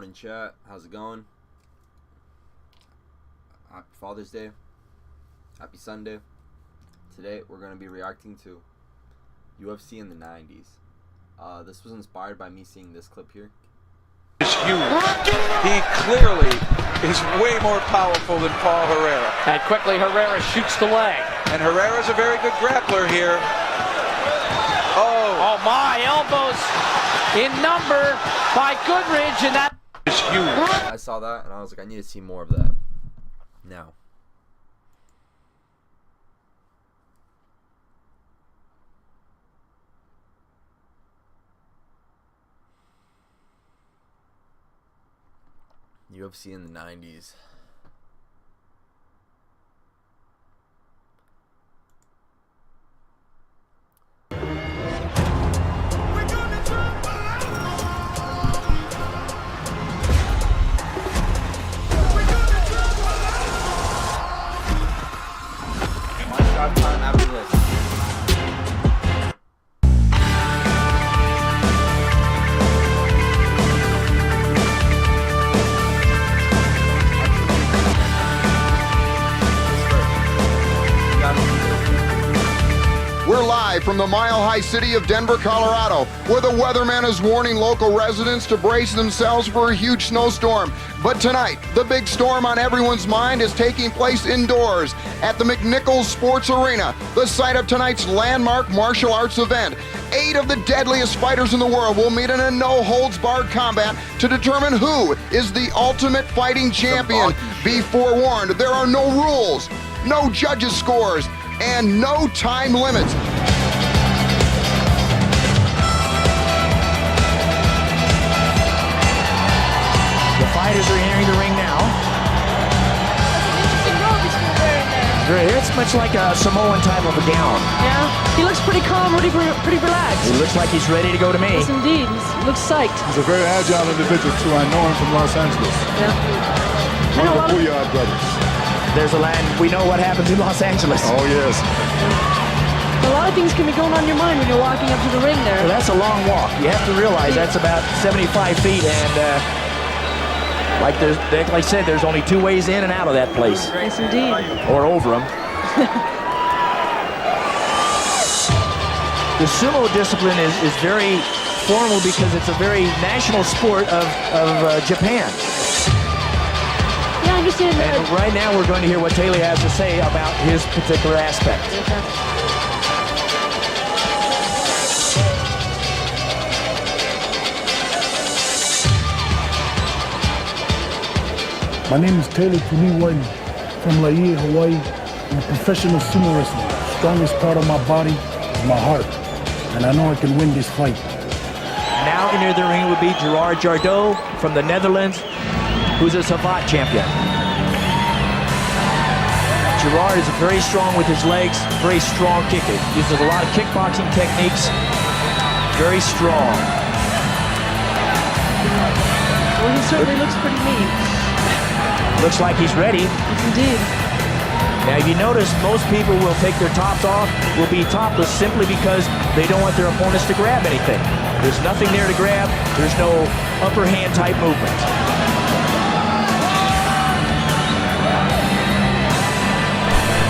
morning, chat. How's it going? Happy Father's Day. Happy Sunday. Today we're going to be reacting to UFC in the 90s. This was inspired by me seeing this clip here. Is huge. He clearly is way more powerful than Paul Herrera. And quickly Herrera shoots the leg. And Herrera's a very good grappler here. Oh my, elbows in number by Goodridge, and that is huge. I saw that and I was like, I need to see more of that. Now. UFC in the 90s. Time after this. We're live from the mile-high city of Denver, Colorado, where the weatherman is warning local residents to brace themselves for a huge snowstorm. But tonight, the big storm on everyone's mind is taking place indoors at the McNichols Sports Arena, the site of tonight's landmark martial arts event. 8 of the deadliest fighters in the world will meet in a no-holds-barred combat to determine who is the ultimate fighting champion. Be forewarned, there are no rules, no judges' scores, and no time limits. The fighters are entering the ring now. That's an interesting robe he's wearing there. It's much like a Samoan type of a gown. Yeah, he looks pretty calm, pretty relaxed. He looks like he's ready to go to me. Yes, indeed. He looks psyched. He's a very agile individual, too. I know him from Los Angeles. Yeah. One of the Booyah brothers. There's a line, we know what happens in Los Angeles. Oh, yes. A lot of things can be going on in your mind when you're walking up to the ring there. Well, that's a long walk. You have to realize that's about 75 feet, and like I said, there's only 2 ways in and out of that place. Yes, indeed. Or over them. The sumo discipline is very formal because it's a very national sport of Japan. Yeah, I understand. And right now we're going to hear what Taylor has to say about his particular aspect. My name is Taylor Puniwai from Laie, Hawaii. I'm a professional sumo wrestler. Strongest part of my body is my heart. And I know I can win this fight. Now entering the ring would be Gerard Jardot from the Netherlands, who's a Savate champion. Gerard is very strong with his legs, very strong kicker. Uses a lot of kickboxing techniques, very strong. Well, he certainly looks pretty mean. Looks like he's ready. Yes, indeed. Now, if you notice, most people will take their tops off, will be topless simply because they don't want their opponents to grab anything. There's nothing there to grab. There's no upper hand type movement.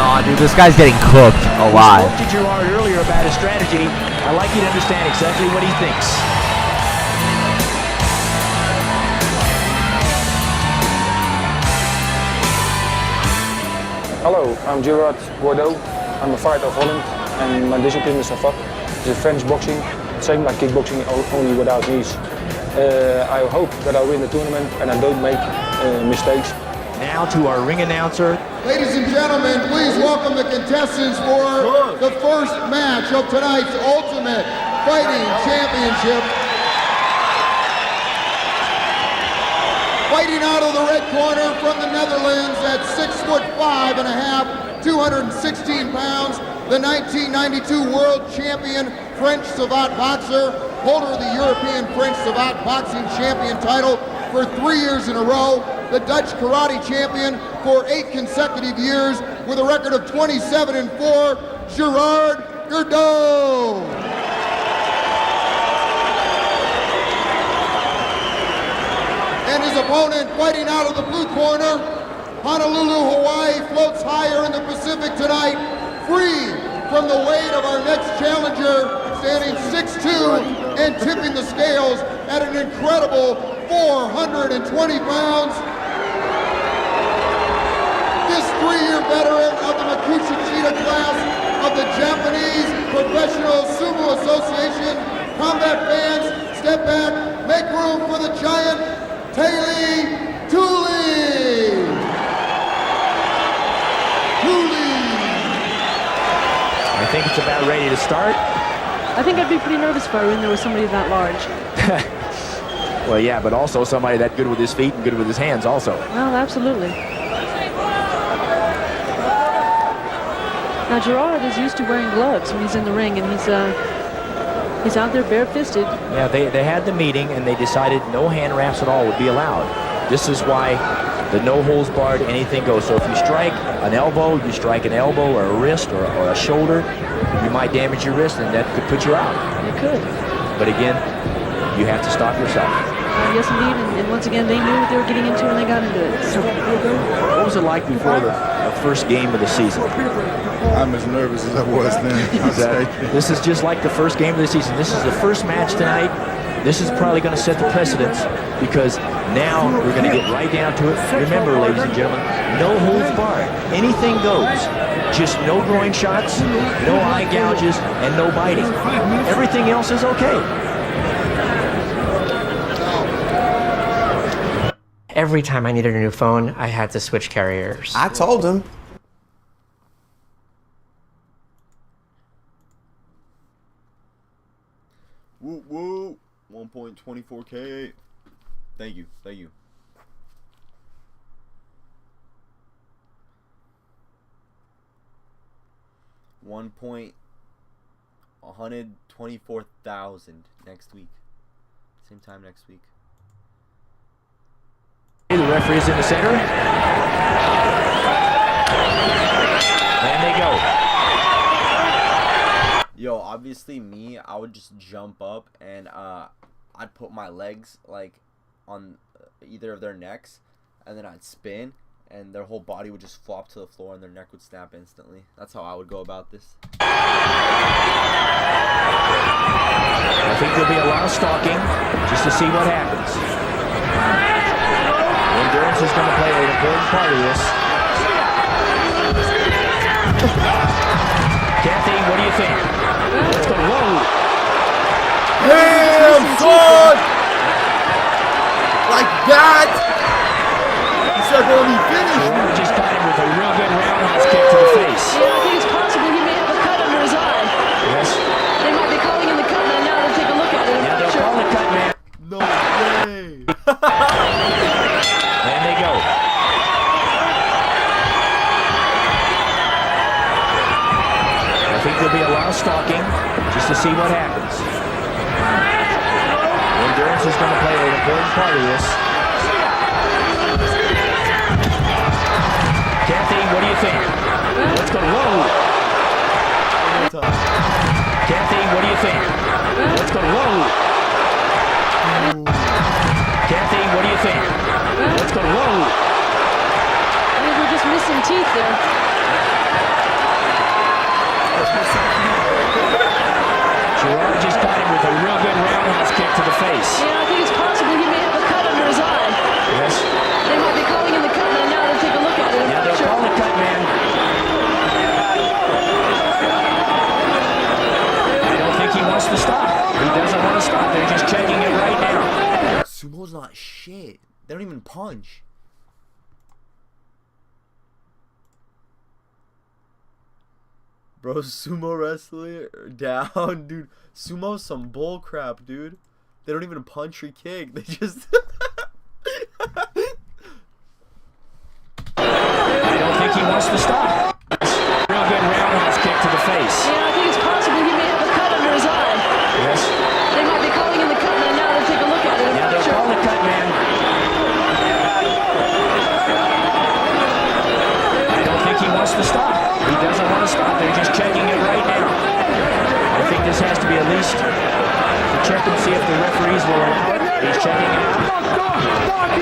Nah, dude, this guy's getting cooked alive. I spoke to Gerard earlier about his strategy. I'd like you to understand exactly what he thinks. Hello, I'm Gerard Jardot. I'm a fighter of Holland and my discipline is Savate. It's a French boxing, same like kickboxing, only without knees. I hope that I win the tournament and I don't make mistakes. Now to our ring announcer. Ladies and gentlemen, please welcome the contestants for the first match of tonight's Ultimate Fighting Championship. Fighting out of the red corner from the Netherlands at 6'5½", 216 pounds, the 1992 world champion French Savate boxer, holder of the European French Savate boxing champion title for 3 years in a row, the Dutch karate champion for 8 consecutive years with a record of 27-4, Gerard Jardot. And his opponent, fighting out of the blue corner, Honolulu, Hawaii, floats higher in the Pacific tonight, free from the weight of our next challenger, standing 6'2" and tipping the scales at an incredible 420 pounds. This 3-year veteran of the Makuuchi Cheetah class of the Japanese Professional Sumo Association. Combat fans, step back, make room for the giant, Taylor Tooley. I think it's about ready to start. I think I'd be pretty nervous if I were in there with somebody that large. Well, yeah, but also somebody that good with his feet and good with his hands also. Well, absolutely. Now, Gerard is used to wearing gloves when he's in the ring, and he's out there bare-fisted. Yeah, they had the meeting, and they decided no hand wraps at all would be allowed. This is why the no holds barred, anything goes. So if you strike an elbow, you strike an elbow or a wrist or a shoulder, you might damage your wrist, and that could put you out. It could. But again, you have to stop yourself. Yes, indeed, and once again, they knew what they were getting into when they got into it. So. What was it like before the first game of the season? I'm as nervous as I was then. This is just like the first game of the season. This is the first match tonight. This is probably going to set the precedence because now we're going to get right down to it. Remember, ladies and gentlemen, no holds barred. Anything goes. Just no groin shots, no eye gouges, and no biting. Everything else is okay. Every time I needed a new phone, I had to switch carriers. I told him. Woo woo. 1.24K. Thank you. Thank you. $124,000 next week. Same time next week. The referee is in the center. And they go. Yo, obviously me, I would just jump up and I'd put my legs like on either of their necks, and then I'd spin, and their whole body would just flop to the floor and their neck would snap instantly. That's how I would go about this. I think there'll be a lot of stalking just to see what happens. Endurance is going to play an important part of this. Kathy, what do you think? Let's go. Whoa! Damn, son! Like that! He's not going to be finished. Gerard just got him with a real good roundhouse kick to the face. Yeah, I think it's possible he may have a cut under his eye. Yes. They might be calling in the cut man now to take a look at it. Yeah, they'll call the cut man. No way! And they go. I think there'll be a lot of stalking just to see what happens. Endurance is going to play an important part of this. Kathy, what do you think? Let's go. Whoa! Kathy, what do you think? Let's go. Whoa! Kathy, what do you think? Let's go. Whoa! I think we're just missing teeth there. Gerard just got him with a real good roundhouse kick to the face. Yeah, I think it's possible he may have a cut under his eye. Yes. They might be calling in the cut man now to take a look at it. Yeah, they'll call the cut man. I don't think he wants to stop. He doesn't want to stop. They're just checking it right now. Sumo's not shit. They don't even punch. Bro, sumo wrestler down, dude. Sumo's some bull crap, dude. They don't even punch or kick. They just... I don't think he wants to stop. Real good roundhouse kick to the face. Yeah, I think it's possible he may have a cut under his eye. Yes. They might be calling in the cut man now to take a look at it. Yeah, they'll call the cut man. I don't think he wants to stop. He doesn't want to stop. They're just checking it right now. I think this has to be at least to check and see if the referees will allow it. He's checking out.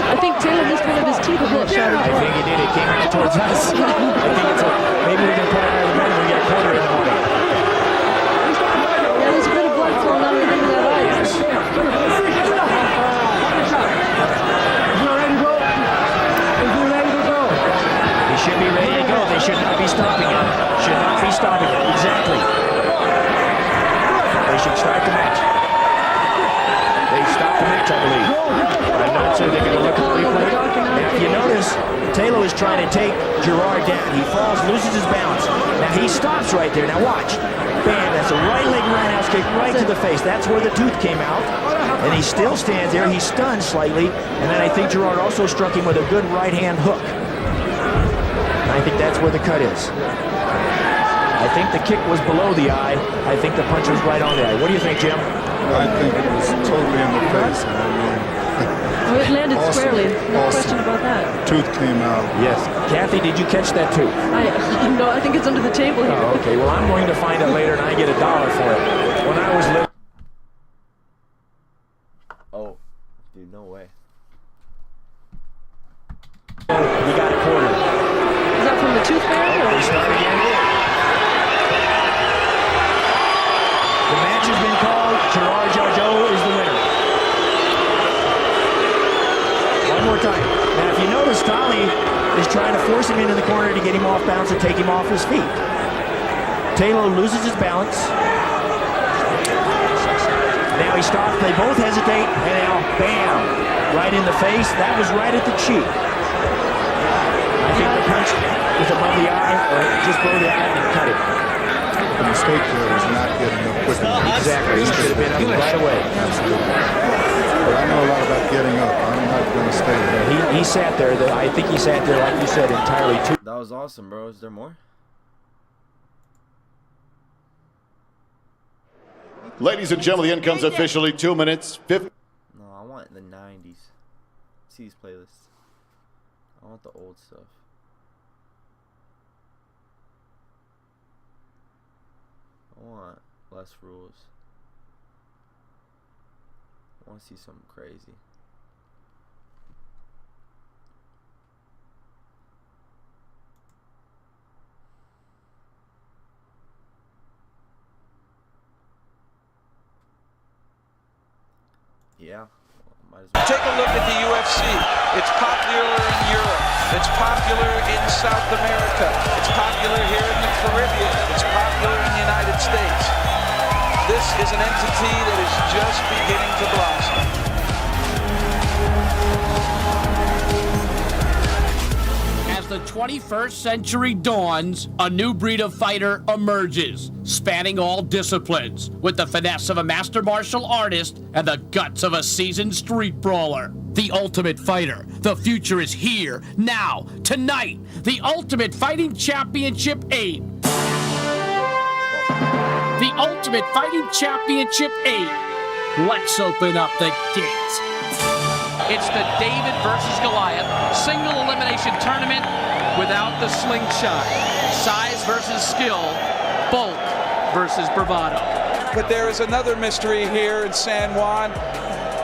I think Taylor missed one of his teeth a little shot. I think he did. It came right towards us. I think it's maybe we can put it out of the bed and we get a quarter in the morning. Yeah, there's a bit of blood flowing out of that eye. Yes. He should be ready to go. They should not be stopping him. Should not be stopping him. Exactly. They should start the match. They stopped the match, I believe. I'm not sure they're going to look at the replay. Now, if you notice, Taylor is trying to take Gerard down. He falls, loses his balance. Now, he stops right there. Now, watch. Bam, that's a right leg roundhouse kick right to the face. That's where the tooth came out. And he still stands there. He's stunned slightly. And then I think Gerard also struck him with a good right-hand hook. And I think that's where the cut is. I think the kick was below the eye. I think the punch was right on the eye. What do you think, Jim? I think it was totally in the face. Oh, it landed squarely. No question about that. Tooth came out. Yes. Kathy, did you catch that tooth? No, I think it's under the table here. Oh, okay. Well, I'm going to find out later, and I get $1 for it. When I was little. Oh, dude, no way. He got a quarter. Is that from the tooth fairy? They start again. The match has been called. Gerard Jarreau is the winner. One more time. Now, if you notice, Tali is trying to force him into the corner to get him off balance and take him off his feet. Taylor loses his balance. Now he stops. They both hesitate. And now, bam, right in the face. That was right at the cheek. I think the punch was above the eye or just below the eye and cut it. The mistake there was not getting up quick enough. Exactly. He should have been up right away. Absolutely. But I know a lot about getting up. I'm not going to stay there. He sat there. I think he sat there, like you said, entirely too. That was awesome, bro. Is there more? Ladies and gentlemen, the end comes officially 2 minutes. No, I want the 90s. See these playlists. I want the old stuff. I want less rules. I want to see something crazy. Yeah. Take a look at the UFC. It's popular in Europe. It's popular in South America. It's popular here in the Caribbean. It's popular in the United States. This is an entity that is just beginning to blossom. As the 21st century dawns, a new breed of fighter emerges, spanning all disciplines, with the finesse of a master martial artist and the guts of a seasoned street brawler. The Ultimate Fighter. The future is here, now, tonight. The Ultimate Fighting Championship 8. The Ultimate Fighting Championship 8. Let's open up the gates. It's the David versus Goliath single elimination tournament without the slingshot. Size versus skill, bulk versus bravado. But there is another mystery here in San Juan.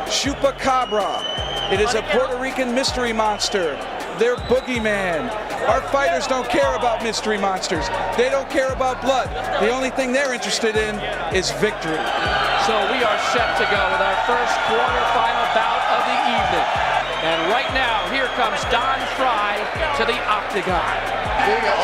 Chupacabra. It is a Puerto Rican mystery monster. They're boogeyman. Our fighters don't care about mystery monsters. They don't care about blood. The only thing they're interested in is victory. So we are set to go with our first quarterfinal bout of the evening. And right now, here comes Don Frye to the octagon. There you go.